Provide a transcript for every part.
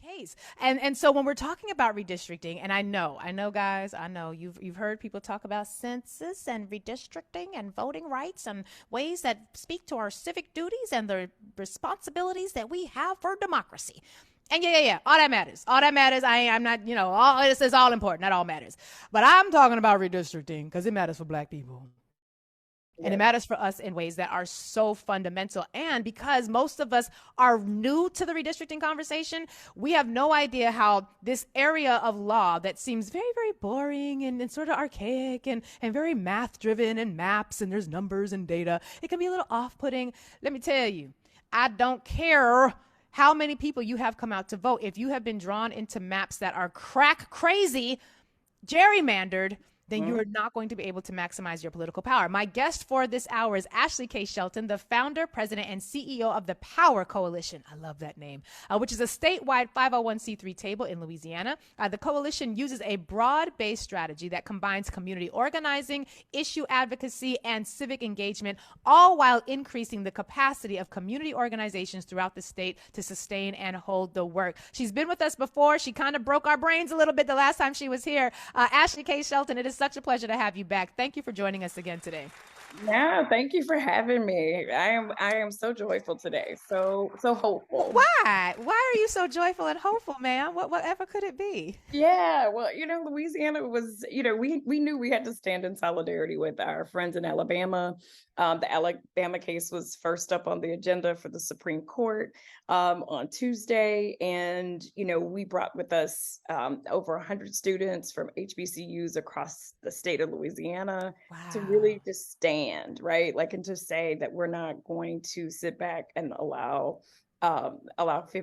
case. And so when we're talking about redistricting, and I know guys, I know you've heard people talk about census and redistricting and voting rights and ways that speak to our civic duties and the responsibilities that we have for democracy. And yeah, all that matters. All that matters. I'm not, all this is all important. That all matters. But I'm talking about redistricting because it matters for Black people. And it matters for us in ways that are so fundamental. And because most of us are new to the redistricting conversation, we have no idea how this area of law that seems very, very boring and sort of archaic and very math driven and maps and there's numbers and data, it can be a little off putting. Let me tell you, I don't care how many people you have come out to vote. If you have been drawn into maps that are crack crazy, gerrymandered, then you are not going to be able to maximize your political power. My guest for this hour is Ashley K. Shelton, the founder, president, and CEO of the Power Coalition. I love that name, which is a statewide 501c3 table in Louisiana. The coalition uses a broad-based strategy that combines community organizing, issue advocacy, and civic engagement, all while increasing the capacity of community organizations throughout the state to sustain and hold the work. She's been with us before. She kind of broke our brains a little bit the last time she was here. Ashley K. Shelton, it is such a pleasure to have you back. Thank you for joining us again today. Yeah, thank you for having me. I am so joyful today. So hopeful. Why? Why are you so joyful and hopeful, man? Whatever could it be? Yeah, well, Louisiana was, we knew we had to stand in solidarity with our friends in Alabama. The Alabama case was first up on the agenda for the Supreme Court on Tuesday. And, we brought with us over 100 students from HBCUs across the state of Louisiana to really Wow. just stand, right? Like, and to say that we're not going to sit back and allow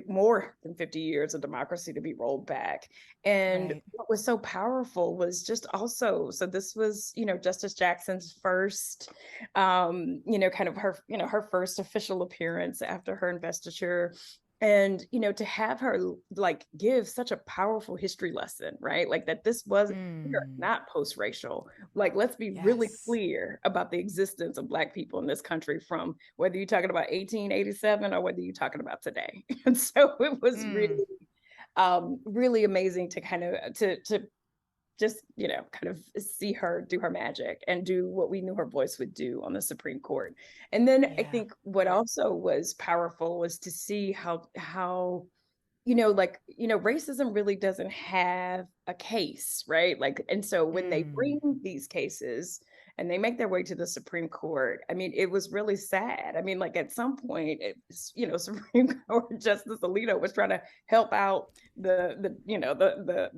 more than 50 years of democracy to be rolled back. And Right. what was so powerful was just also, so this was, Justice Jackson's first, kind of her first official appearance after her investiture. And, to have her like give such a powerful history lesson, right? Like that we are Mm. not post-racial. Like, let's be really Yes. clear about the existence of Black people in this country from whether you're talking about 1887 or whether you're talking about today. And so it was Mm. really amazing to kind of to just kind of see her do her magic and do what we knew her voice would do on the Supreme Court. And then I Yeah. think what also was powerful was to see how racism really doesn't have a case, right? Like, and so when they bring Mm. these cases and they make their way to the Supreme Court, I mean, it was really sad. I mean, like at some point, Supreme Court Justice Alito was trying to help out the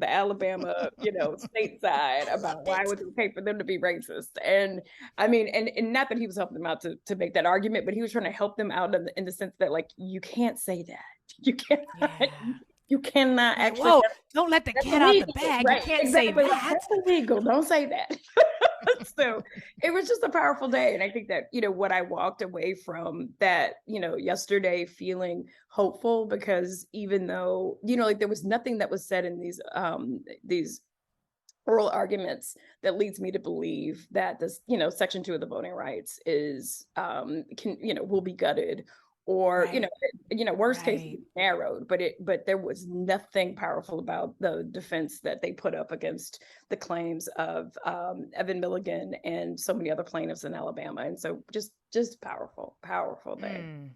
Alabama, state side Love about why it it. was okay for them to be racist. And I mean, and not that he was helping them out to make that argument, but he was trying to help them out in the sense that like, you can't say that. You cannot, Yeah. you cannot Like, actually, whoa, don't let the that's cat out the illegal, bag. You right? can't say Exactly. Like, that. that's illegal. Don't say that. So it was just a powerful day. And I think that, what I walked away from that, yesterday feeling hopeful because even though, like there was nothing that was said in these oral arguments that leads me to believe that this, section 2 of the voting rights is will be gutted or Right. worst case Right. narrowed, but there was nothing powerful about the defense that they put up against the claims of Evan Milligan and so many other plaintiffs in Alabama. And so just powerful day. Mm.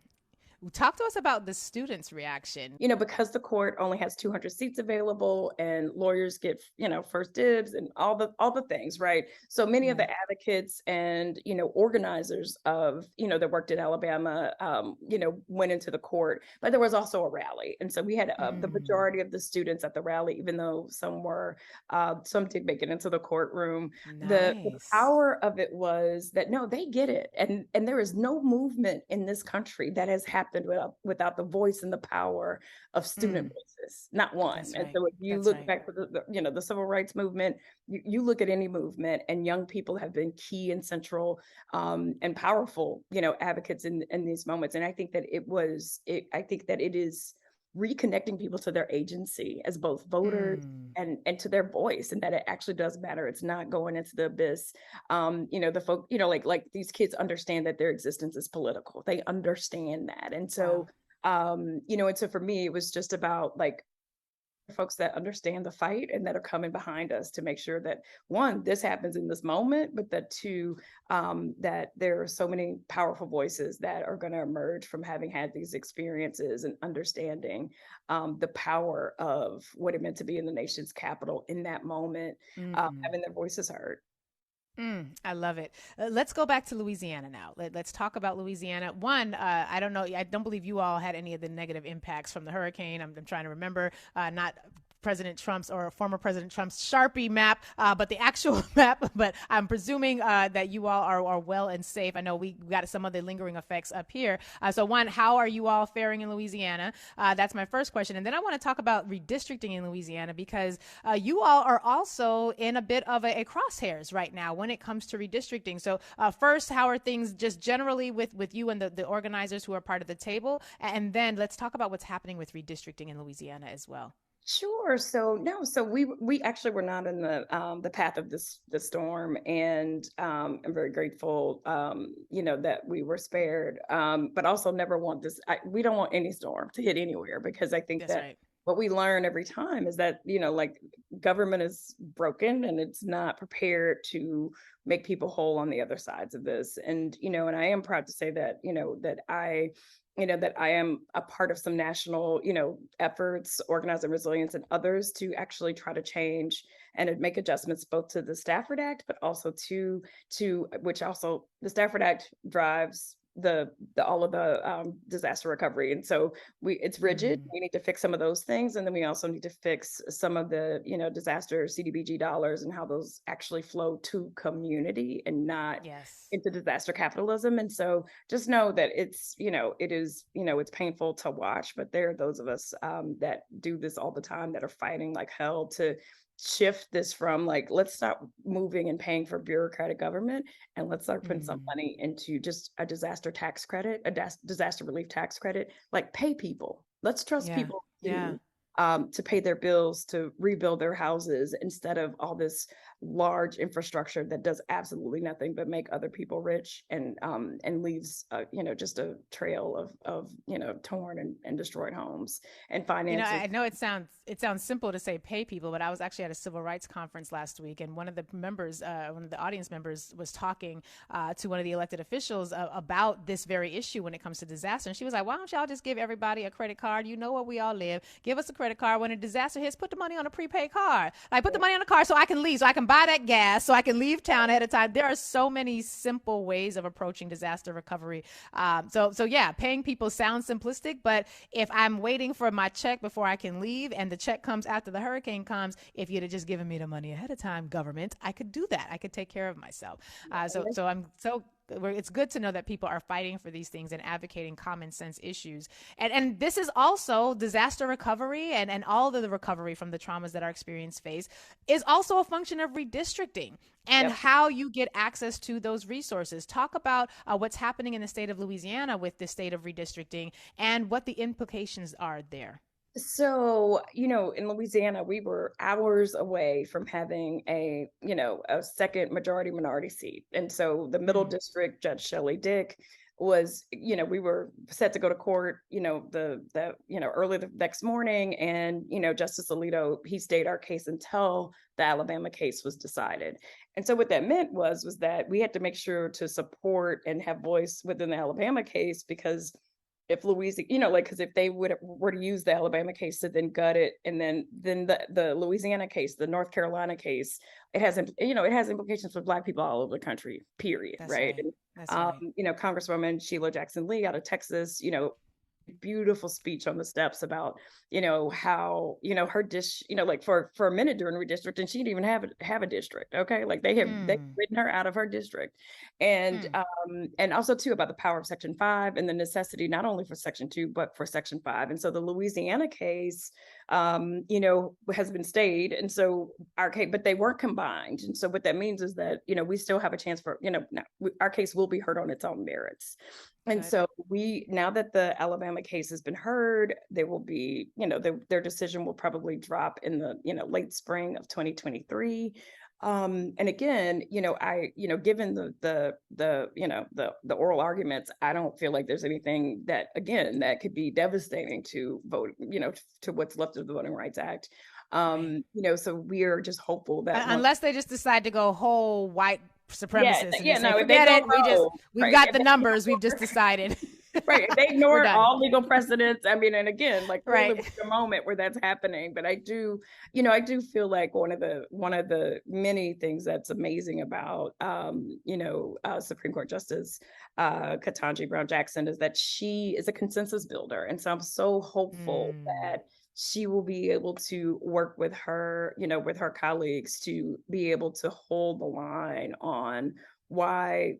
Talk to us about the students' reaction. Because the court only has 200 seats available and lawyers get, first dibs and all the things, right? So many of the Right. advocates and, organizers of, that worked in Alabama, went into the court, but there was also a rally. And so we had the Mm. majority of the students at the rally, even though some did make it into the courtroom. The Nice. power of it was that no, they get it, and there is no movement in this country that has happened without the voice and the power of student Mm. voices, not one. That's And right. so if you That's look right. back to the civil rights movement, you look at any movement, and young people have been key and central and powerful, advocates in these moments. And I think that I think that it is reconnecting people to their agency as both voters Mm. and to their voice, and that it actually does matter. It's not going into the abyss. The folk, like these kids understand that their existence is political. They understand that. And so Wow. and so for me it was just about like folks that understand the fight and that are coming behind us to make sure that, one, this happens in this moment, but that two, that there are so many powerful voices that are going to emerge from having had these experiences and understanding the power of what it meant to be in the nation's capital in that moment, having their voices heard. I love it. Let's go back to Louisiana now. Let's talk about Louisiana. One, I don't know. I don't believe you all had any of the negative impacts from the hurricane. I'm trying to remember, not President Trump's or former President Trump's Sharpie map, but the actual map. But I'm presuming that you all are well and safe. I know we got some of the lingering effects up here. So one, how are you all faring in Louisiana? That's my first question. And then I want to talk about redistricting in Louisiana, because you all are also in a bit of a crosshairs right now when it comes to redistricting. So first, how are things just generally with you and the organizers who are part of the table? And then let's talk about what's happening with redistricting in Louisiana as well. Sure. So no, so we actually were not in the path of the storm, and I'm very grateful, that we were spared. But also never want this. We don't want any storm to hit anywhere, because I think That's that right. what we learn every time is that like government is broken and it's not prepared to make people whole on the other sides of this. And and I am proud to say that that I am a part of some national, efforts, Organizing Resilience and others, to actually try to change and make adjustments both to the Stafford Act, but also to which also the Stafford Act drives the all of the disaster recovery. And so it's rigid. We need to fix some of those things. And then we also need to fix some of the, disaster CDBG dollars and how those actually flow to community and not Yes. into disaster capitalism. And so just know that it's painful to watch, but there are those of us that do this all the time, that are fighting like hell to shift this from like, let's stop moving and paying for bureaucratic government, and let's start putting some money into just a disaster tax credit, a disaster relief tax credit, like pay people. Let's trust Yeah. people Yeah. to pay their bills, to rebuild their houses, instead of all this large infrastructure that does absolutely nothing but make other people rich, and leaves just a trail of torn and destroyed homes and finances. I know it sounds simple to say pay people, but I was actually at a civil rights conference last week, and one of the audience members was talking to one of the elected officials about this very issue when it comes to disaster. And she was like, "Why don't y'all just give everybody a credit card? You know where we all live. Give us a credit card. When a disaster hits, put the money on a prepaid card. Like put the money on a card so I can leave, so I can buy that gas, so I can leave town ahead of time." There are so many simple ways of approaching disaster recovery. So yeah, paying people sounds simplistic, but if I'm waiting for my check before I can leave, and the check comes after the hurricane comes, if you'd have just given me the money ahead of time, government, I could do that. I could take care of myself. It's good to know that people are fighting for these things and advocating common sense issues. And this is also disaster recovery, and all of the recovery from the traumas that our experience face is also a function of redistricting and how you get access to those resources. Talk about what's happening in the state of Louisiana with the state of redistricting and what the implications are there. So, in Louisiana, we were hours away from having a second majority minority seat. And so the middle district, Judge Shelley Dick, was, we were set to go to court, early the next morning. And, Justice Alito, he stayed our case until the Alabama case was decided. And so what that meant was that we had to make sure to support and have voice within the Alabama case, because if Louisiana, because if they were to use the Alabama case to then gut it, and then the Louisiana case, the North Carolina case, it has implications for Black people all over the country, period. That's right. right. And, That's right. Congresswoman Sheila Jackson Lee out of Texas, beautiful speech on the steps about how her like for a minute during redistricting, she didn't even have a district. Okay, like they written her out of her district. And also too about the power of Section 5 and the necessity not only for Section 2 but for Section 5. And so the Louisiana case has been stayed, and so our case, but they weren't combined. And so what that means is that we still have a chance for our case will be heard on its own merits. And so now that the Alabama case has been heard, there will be, their decision will probably drop in the, late spring of 2023. And again, given the oral arguments, I don't feel like there's anything that, again, that could be devastating to vote, to what's left of the Voting Rights Act. Right. So we are just hopeful that once, Unless they just decide to go whole white yeah, supremacist and they yeah, say, no, if they forget go it. low, We've right, got if the they numbers. We've just decided. right, if they We're ignore done. all legal precedents. I mean, and again, like clearly Right. we're in a moment where that's happening. But I do feel like one of the many things that's amazing about Supreme Court Justice Ketanji Brown Jackson is that she is a consensus builder, and so I'm so hopeful Mm, that she will be able to work with her colleagues to be able to hold the line on why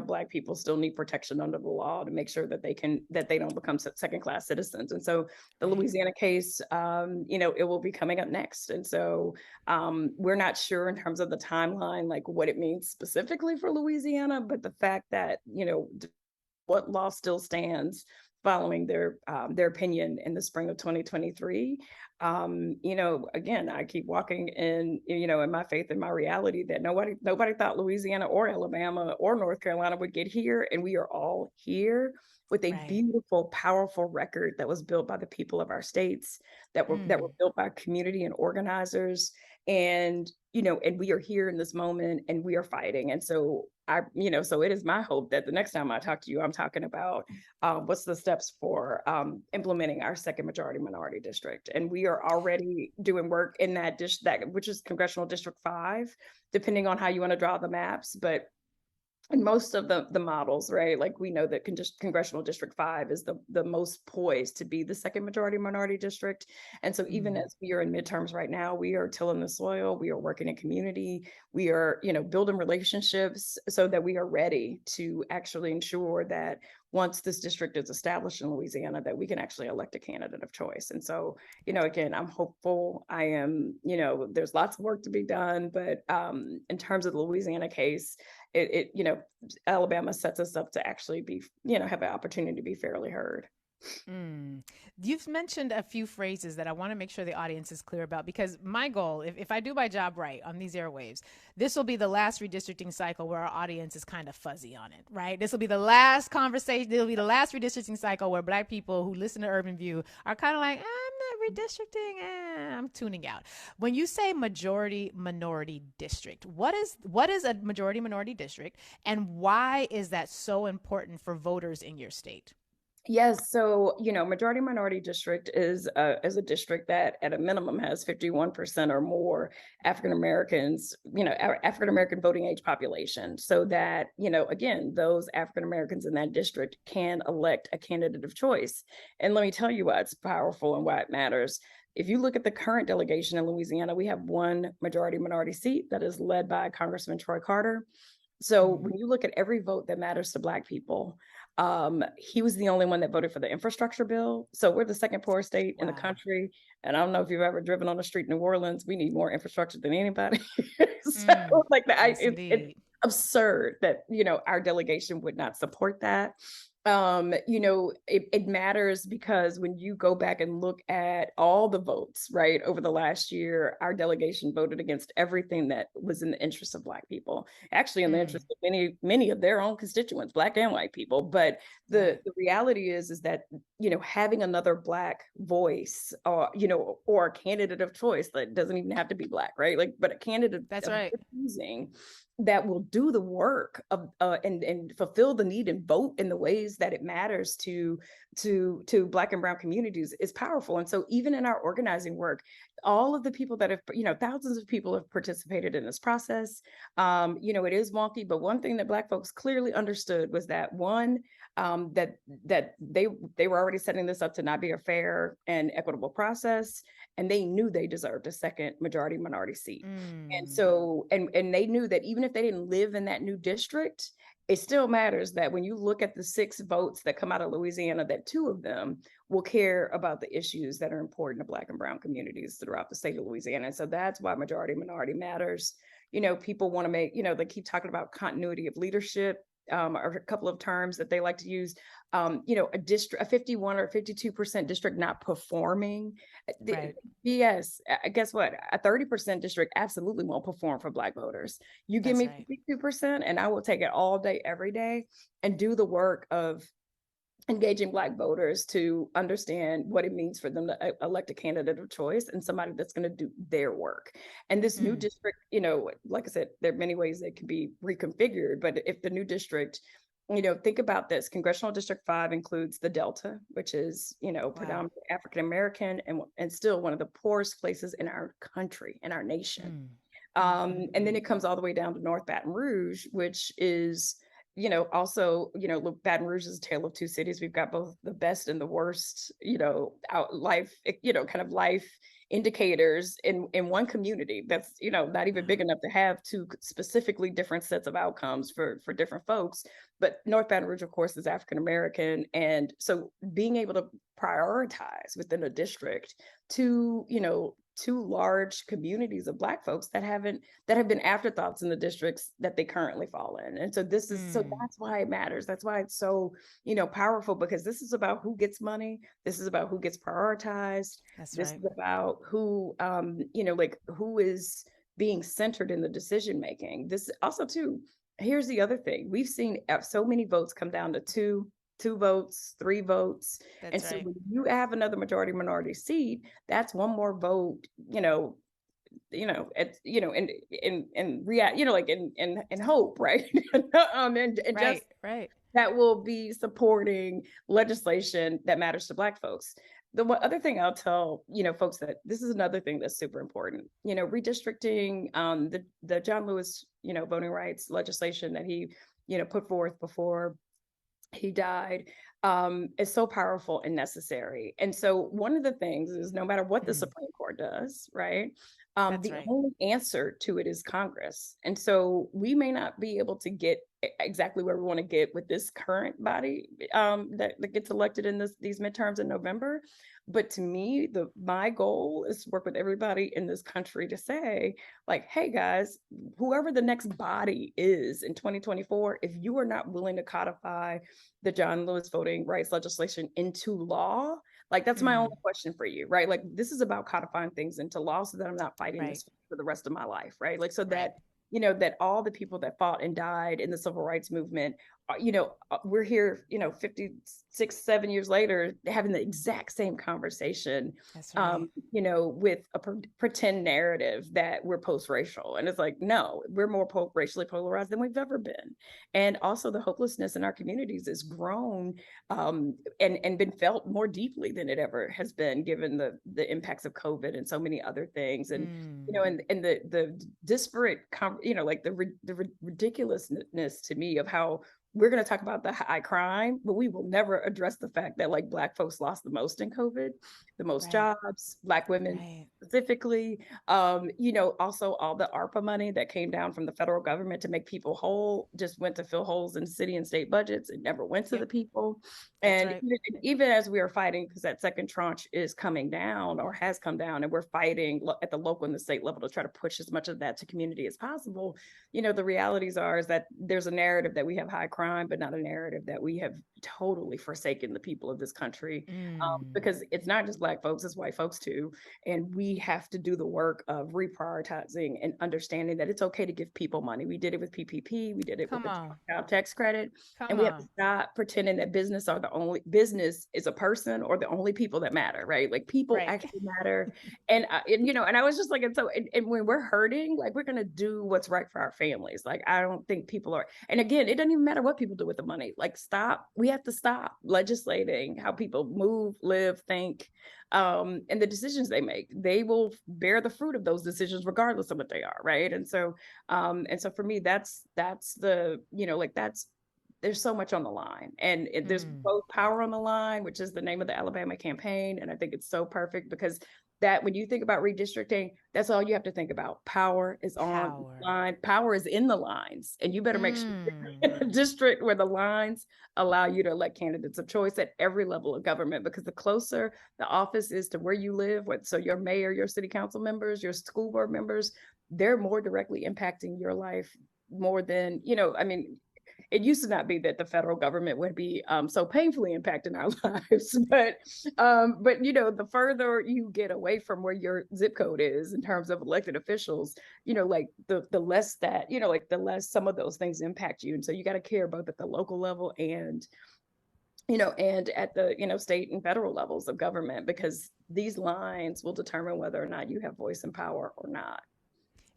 Black people still need protection under the law to make sure that they don't become second class citizens. And so the right. Louisiana case, it will be coming up next. And so we're not sure in terms of the timeline, like what it means specifically for Louisiana, but the fact that what law still stands following their opinion in the spring of 2023. Again, I keep walking in my faith and my reality that nobody thought Louisiana or Alabama or North Carolina would get here, and we are all here with a Right. beautiful, powerful record that was built by the people of our states, that were built by community and organizers, and we are here in this moment, and we are fighting. And so so it is my hope that the next time I talk to you, I'm talking about what's the steps for implementing our second majority minority district. And we are already doing work in that which is Congressional District 5, depending on how you want to draw the maps. But in most of the models, right? Like we know that Congressional District 5 is the most poised to be the second majority minority district. And so even Mm, as we are in midterms right now, we are tilling the soil, we are working in community, we are, building relationships so that we are ready to actually ensure that once this district is established in Louisiana, that we can actually elect a candidate of choice. And so, again, I'm hopeful. I am, there's lots of work to be done, but in terms of the Louisiana case, Alabama sets us up to actually be, have an opportunity to be fairly heard. mm. You've mentioned a few phrases that I want to make sure the audience is clear about, because my goal, if I do my job right on these airwaves, this will be the last redistricting cycle where our audience is kind of fuzzy on it, right? This will be the last conversation. It'll be the last redistricting cycle where Black people who listen to Urban View are kind of like, I'm not redistricting. I'm tuning out. When you say majority minority district, what is a majority minority district, and why is that so important for voters in your state? Yes, so majority minority district is a district that at a minimum has 51% or more African Americans, African American voting age population, so that again, those African Americans in that district can elect a candidate of choice. And let me tell you why it's powerful and why it matters. If you look at the current delegation in Louisiana, we have one majority minority seat that is led by Congressman Troy Carter. So Mm, when you look at every vote that matters to Black people, he was the only one that voted for the infrastructure bill. So we're the second poorest state in the wow. country. And I don't know if you've ever driven on the street in New Orleans. We need more infrastructure than anybody. So Mm, like that, yes, it's indeed. absurd that our delegation would not support that. It matters because when you go back and look at all the votes, right, over the last year, our delegation voted against everything that was in the interest of Black people, actually in the Mm, interest of many of their own constituents, Black and white people. But the right. the reality is that having another Black voice, or or a candidate of choice that doesn't even have to be Black, right? Like, but a candidate That's of right. choosing that will do the work of and fulfill the need and vote in the ways that it matters to Black and brown communities is powerful. And so even in our organizing work, all of the people that have, thousands of people have participated in this process. It is wonky, but one thing that Black folks clearly understood was that one, that they were already setting this up to not be a fair and equitable process, and they knew they deserved a second majority minority seat. And Mm, so, and they knew that even if they didn't live in that new district, it still matters that when you look at the 6 votes that come out of Louisiana, that 2 of them will care about the issues that are important to Black and brown communities throughout the state of Louisiana. And so that's why majority minority matters. People want to make, they keep talking about continuity of leadership. are a couple of terms that they like to use. A district, a 51 or 52% district not performing. Right. Yes, guess what? A 30% district absolutely won't perform for Black voters. You give That's me right. 52%, and I will take it all day, every day, and do the work of engaging Black voters to understand what it means for them to elect a candidate of choice and somebody that's going to do their work. And this new district, like I said, there are many ways that can be reconfigured, but if the new district, think about this. Congressional District 5 includes the Delta, which is, predominantly African American and still one of the poorest places in our country, in our nation. And then it comes all the way down to North Baton Rouge, which is, also, look, Baton Rouge is a tale of two cities. We've got both the best and the worst, life, kind of life indicators in one community that's, not even big enough to have two specifically different sets of outcomes for different folks. But North Baton Rouge, of course, is African American. And so being able to prioritize within a district to, two large communities of Black folks that have been afterthoughts in the districts that they currently fall in. And so so that's why it matters. That's why it's so, powerful, because this is about who gets money. This is about who gets prioritized. This is about who, who is being centered in the decision making. This also too, here's the other thing. We've seen so many votes come down to two votes, 3 votes. So when you have another majority minority seat, that's one more vote, in hope, right? That will be supporting legislation that matters to Black folks. The other thing I'll tell, folks, that this is another thing that's super important, redistricting, the John Lewis, voting rights legislation that he, put forth before he died, is so powerful and necessary. And so one of the things is, no matter what the Supreme Court does, right, only answer to it is Congress. And so we may not be able to get exactly where we want to get with this current body that gets elected in these midterms in November. But to me, my goal is to work with everybody in this country to say, like, hey guys, whoever the next body is in 2024, if you are not willing to codify the John Lewis voting rights legislation into law, like, that's my only question for you, right? Like, this is about codifying things into law so that I'm not fighting this for the rest of my life, right? Like, so that, that all the people that fought and died in the civil rights movement, we're here, 56, 7 years later, having the exact same conversation, with a pretend narrative that we're post-racial. And it's like, no, we're more racially polarized than we've ever been. And also the hopelessness in our communities has grown and been felt more deeply than it ever has been, given the impacts of COVID and so many other things. And, and the disparate, like the ridiculousness to me of how we're going to talk about the high crime, but we will never address the fact that, like, Black folks lost the most in COVID, the most jobs, Black women specifically, also all the ARPA money that came down from the federal government to make people whole just went to fill holes in city and state budgets. It never went to the people. And even as we are fighting, because that second tranche is coming down or has come down, and we're fighting at the local and the state level to try to push as much of that to community as possible, the realities is that there's a narrative that we have high crime, but not a narrative that we have totally forsaken the people of this country, because it's not just Black folks, it's white folks too. And we have to do the work of reprioritizing and understanding that it's okay to give people money. We did it with PPP, we did it with the child tax credit, and we have to stop pretending that business is a person or the only people that matter, right? Like, people actually matter. And I was just like, and when we're hurting, like, we're gonna do what's right for our families. Like, I don't think people are, and again, it doesn't even matter what people do with the money. Like, we have to stop legislating how people move, live, think, and the decisions they make. They will bear the fruit of those decisions regardless of what they are, right? And so for me, that's there's so much on the line, and there's both power on the line, which is the name of the Alabama campaign. And I think it's so perfect, because that when you think about redistricting, that's all you have to think about. Power is on the line. Power is in the lines. And you better make sure you're in a district where the lines allow you to elect candidates of choice at every level of government, because the closer the office is to where you live, so your mayor, your city council members, your school board members, they're more directly impacting your life more than, it used to not be that the federal government would be so painfully impacting our lives, but you know, the further you get away from where your zip code is in terms of elected officials, you know, like the less that, you know, like the less some of those things impact you. And so you got to care both at the local level and, you know, and at the, you know, state and federal levels of government, because these lines will determine whether or not you have voice and power or not.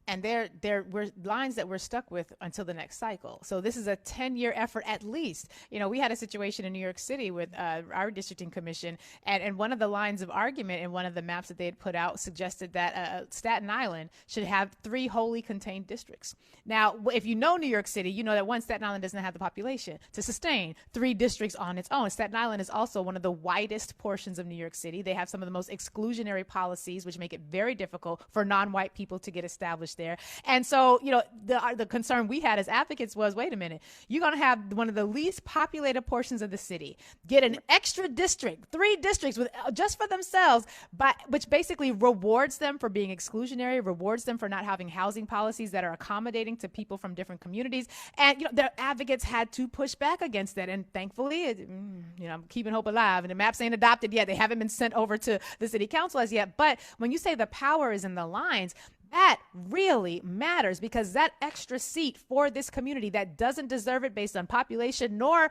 And there were lines that we're stuck with until the next cycle. So this is a 10-year effort at least. You know, we had a situation in New York City with our Redistricting Commission, and one of the lines of argument in one of the maps that they had put out suggested that Staten Island should have 3 wholly contained districts. Now, if you know New York City, you know that one, Staten Island doesn't have the population to sustain 3 districts on its own. Staten Island is also one of the widest portions of New York City. They have some of the most exclusionary policies, which make it very difficult for non-white people to get established there. And so, you know, the concern we had as advocates was, wait a minute, you're going to have one of the least populated portions of the city get an extra district, 3 districts with just for themselves, but which basically rewards them for being exclusionary, rewards them for not having housing policies that are accommodating to people from different communities. And, you know, their advocates had to push back against that. And thankfully, you know, I'm keeping hope alive. And the maps ain't adopted yet. They haven't been sent over to the city council as yet. But when you say the power is in the lines, that really matters, because that extra seat for this community that doesn't deserve it based on population nor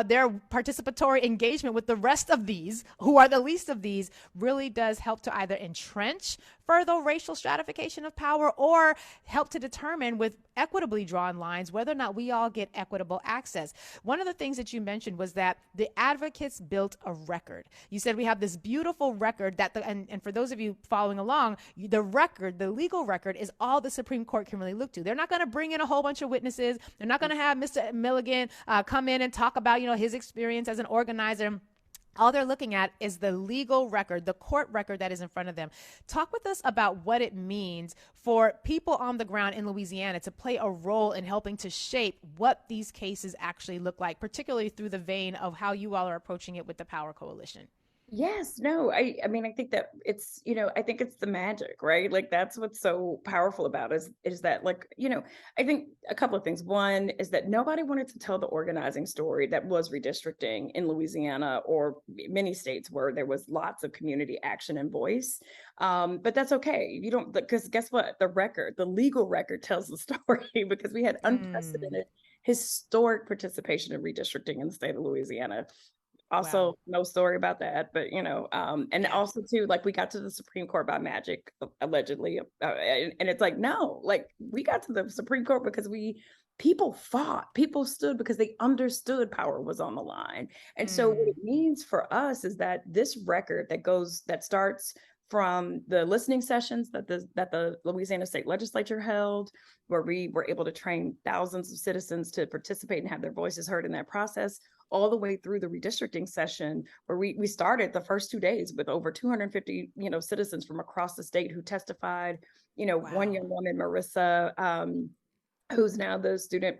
their participatory engagement with the rest of these, who are the least of these, really does help to either entrench further racial stratification of power or help to determine with equitably drawn lines whether or not we all get equitable access. One of the things that you mentioned was that the advocates built a record. You said we have this beautiful record that, and for those of you following along, the record, the legal record, is all the Supreme Court can really look to. They're not going to bring in a whole bunch of witnesses. They're not going to have Mr. Milligan come in and talk about, you know, his experience as an organizer. All they're looking at is the legal record, the court record that is in front of them. Talk with us about what it means for people on the ground in Louisiana to play a role in helping to shape what these cases actually look like, particularly through the vein of how you all are approaching it with the Power Coalition. Yes, no, I mean, I think that it's, you know, I think it's the magic, right? Like that's what's so powerful about is that, like, you know, I think a couple of things. One is that nobody wanted to tell the organizing story that was redistricting in Louisiana or many states where there was lots of community action and voice. But that's okay. You don't, because guess what? The record, the legal record tells the story because we had unprecedented historic participation in redistricting in the state of Louisiana. Also, Wow. no story about that, but you know, and Yeah. also too, like we got to the Supreme Court by magic, allegedly, and it's like, no, like we got to the Supreme Court because people fought, people stood because they understood power was on the line. And so what it means for us is that this record that starts from the listening sessions that the Louisiana State Legislature held, where we were able to train thousands of citizens to participate and have their voices heard in that process, all the way through the redistricting session, where we started the first 2 days with over 250, you know, citizens from across the state who testified. You know, one young Wow. woman, Marissa, who's now the student,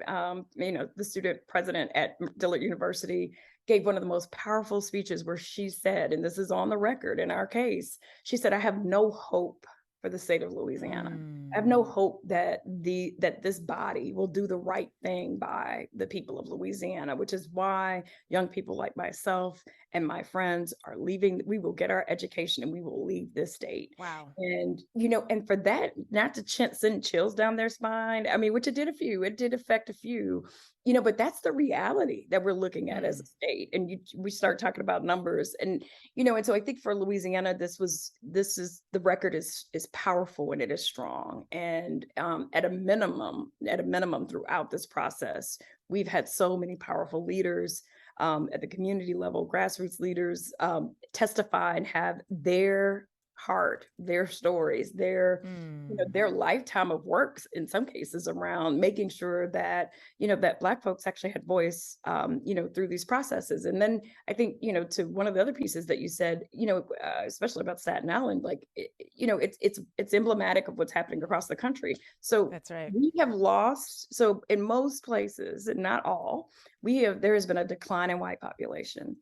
you know, the student president at Dillard University, gave one of the most powerful speeches where she said, and this is on the record in our case, she said, "I have no hope for the state of Louisiana. I have no hope that this body will do the right thing by the people of Louisiana," which is why young people like myself and my friends are leaving. We will get our education and we will leave this state. Wow. And, you know, and for that, not to send chills down their spine, I mean, which it did affect a few, you know, but that's the reality that we're looking at as a state. And we start talking about numbers and, you know, and so I think for Louisiana, this is the record is powerful and it is strong. And at a minimum throughout this process, we've had so many powerful leaders at the community level, grassroots leaders testify and have their heart, their stories, their you know, their lifetime of works in some cases around making sure that, you know, that Black folks actually had voice, you know, through these processes. And then I think, you know, to one of the other pieces that you said, you know, especially about Staten Island, like, you know, it's emblematic of what's happening across the country. So That's right. we have lost, so in most places, and not all, there has been a decline in white population.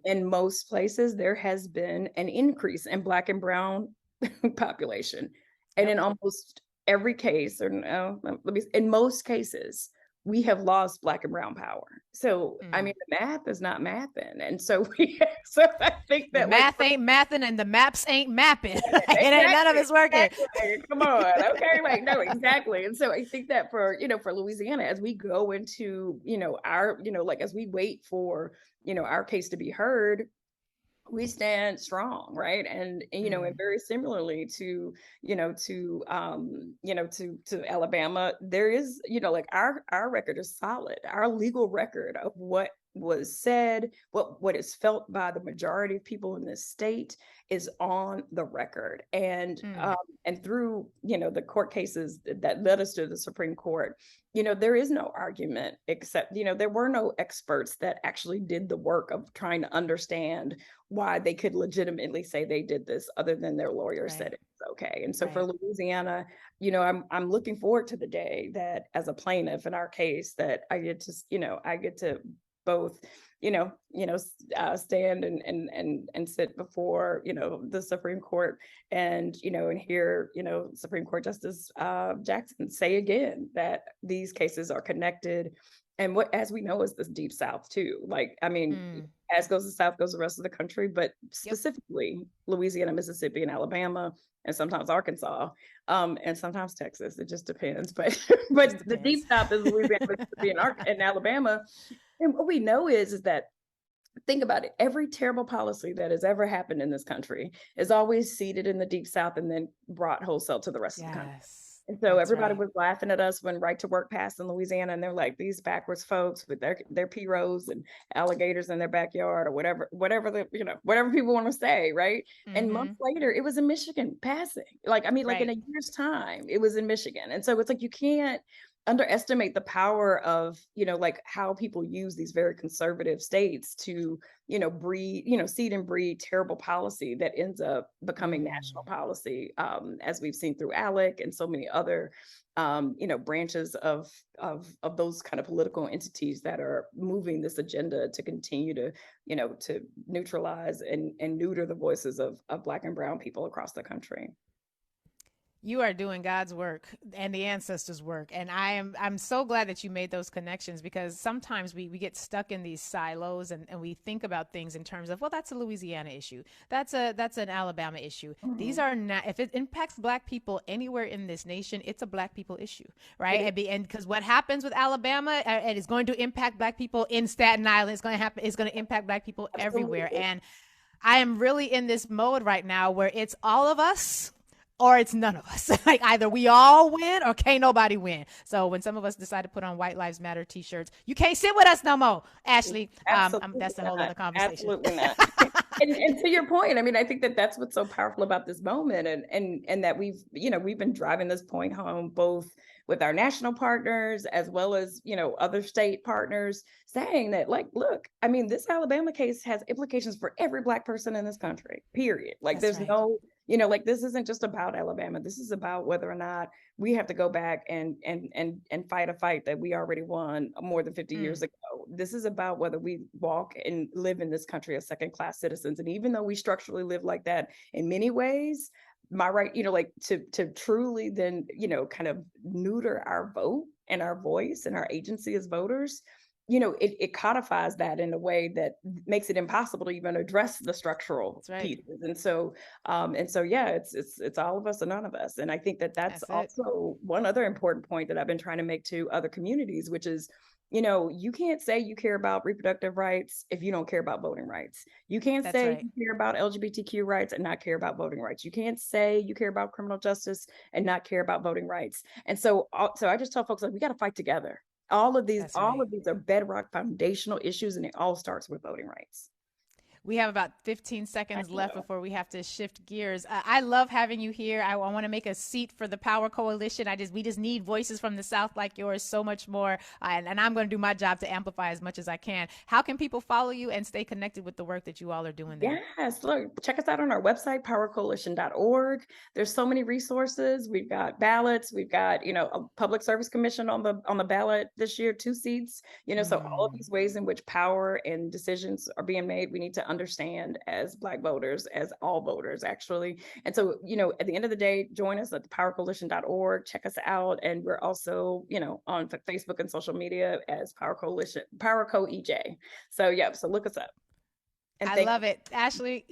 In most places, there has been an increase in Black and brown population. And Yep. in almost every case, or no, in most cases, we have lost Black and brown power. So, I mean, the math is not mathing. And so so I think the that math ain't mathing and the maps ain't mapping. exactly, it ain't none of it's working. Exactly. Come on. Okay. Right. No, exactly. And so I think that for, for Louisiana, as we go into, our, like as we wait for, our case to be heard, we stand strong, right? And and very similarly to to Alabama, there is like our record is solid. Our legal record of what was said, what is felt by the majority of people in this state is on the record. And through the court cases that led us to the Supreme Court, there is no argument except there were no experts that actually did the work of trying to understand why they could legitimately say they did this other than their lawyers said it's okay. And so for Louisiana, I'm looking forward to the day that as a plaintiff in our case that I get to both stand and sit before the Supreme Court and and hear Supreme Court Justice Jackson say again that these cases are connected. And what, as we know, is this Deep South too. Like, I mean, as goes the South, goes the rest of the country, but specifically Louisiana, Mississippi, and Alabama, and sometimes Arkansas, and sometimes Texas. It just depends. But the Deep South is Louisiana, Mississippi, and Alabama. And what we know is that, think about it, every terrible policy that has ever happened in this country is always seeded in the Deep South and then brought wholesale to the rest of the country. And so everybody was laughing at us when Right to Work passed in Louisiana, and they're like, these backwards folks with their P-rows and alligators in their backyard, or whatever people want to say, right? And months later, it was in Michigan passing. Like, I mean, like in a year's time, it was in Michigan. And so it's like, you can't underestimate the power of like how people use these very conservative states to breed seed and breed terrible policy that ends up becoming national policy, as we've seen through ALEC and so many other branches of those kind of political entities that are moving this agenda to continue to to neutralize and neuter the voices of Black and brown people across the country. You are doing God's work and the ancestors' work. And I'm so glad that you made those connections, because sometimes we get stuck in these silos and we think about things in terms of, well, that's a Louisiana issue. That's an Alabama issue. These are not, if it impacts Black people anywhere in this nation, it's a Black people issue, right? And because what happens with Alabama, it is going to impact Black people in Staten Island. It's going to impact Black people everywhere. And I am really in this mode right now where it's all of us or it's none of us. Like, either we all win or can't nobody win. So when some of us decide to put on White Lives Matter t-shirts, you can't sit with us no more, Ashley. That's a whole other conversation. Absolutely not. and to your point, I mean, I think that that's what's so powerful about this moment, and that we've been driving this point home both with our national partners as well as other state partners, saying that, like, look, I mean, this Alabama case has implications for every Black person in this country, period. Like, there's no like, this isn't just about Alabama. This is about whether or not we have to go back and fight a fight that we already won more than 50 years ago. This is about whether we walk and live in this country as second-class citizens. And even though we structurally live like that in many ways, my right, like to truly then, kind of neuter our vote and our voice and our agency as voters, it codifies that in a way that makes it impossible to even address the structural pieces. And so, yeah, it's all of us or none of us. And I think that that's also one other important point that I've been trying to make to other communities, which is, you can't say you care about reproductive rights if you don't care about voting rights. You can't say you care about LGBTQ rights and not care about voting rights. You can't say you care about criminal justice and not care about voting rights. And so I just tell folks, like, we got to fight together. All of these are bedrock foundational issues, and it all starts with voting rights. We have about 15 seconds left before we have to shift gears. I love having you here. I want to make a seat for the Power Coalition. We just need voices from the South like yours so much more. And I'm going to do my job to amplify as much as I can. How can people follow you and stay connected with the work that you all are doing there? Yes, look, check us out on our website, powercoalition.org. There's so many resources. We've got ballots. We've got, a public service commission on the ballot this year, 2 seats. So all of these ways in which power and decisions are being made, we need to understand as Black voters, as all voters, actually. And so, you know, at the end of the day, join us at thepowercoalition.org, check us out. And we're also, you know, on Facebook and social media as Power Coalition, Power Co EJ. So yeah, so look us up. And I love it. Ashley,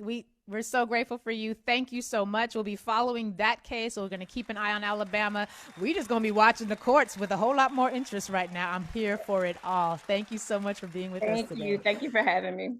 we're so grateful for you. Thank you so much. We'll be following that case. We're going to keep an eye on Alabama. We're just going to be watching the courts with a whole lot more interest right now. I'm here for it all. Thank you so much for being with us today. Thank you. Thank you for having me.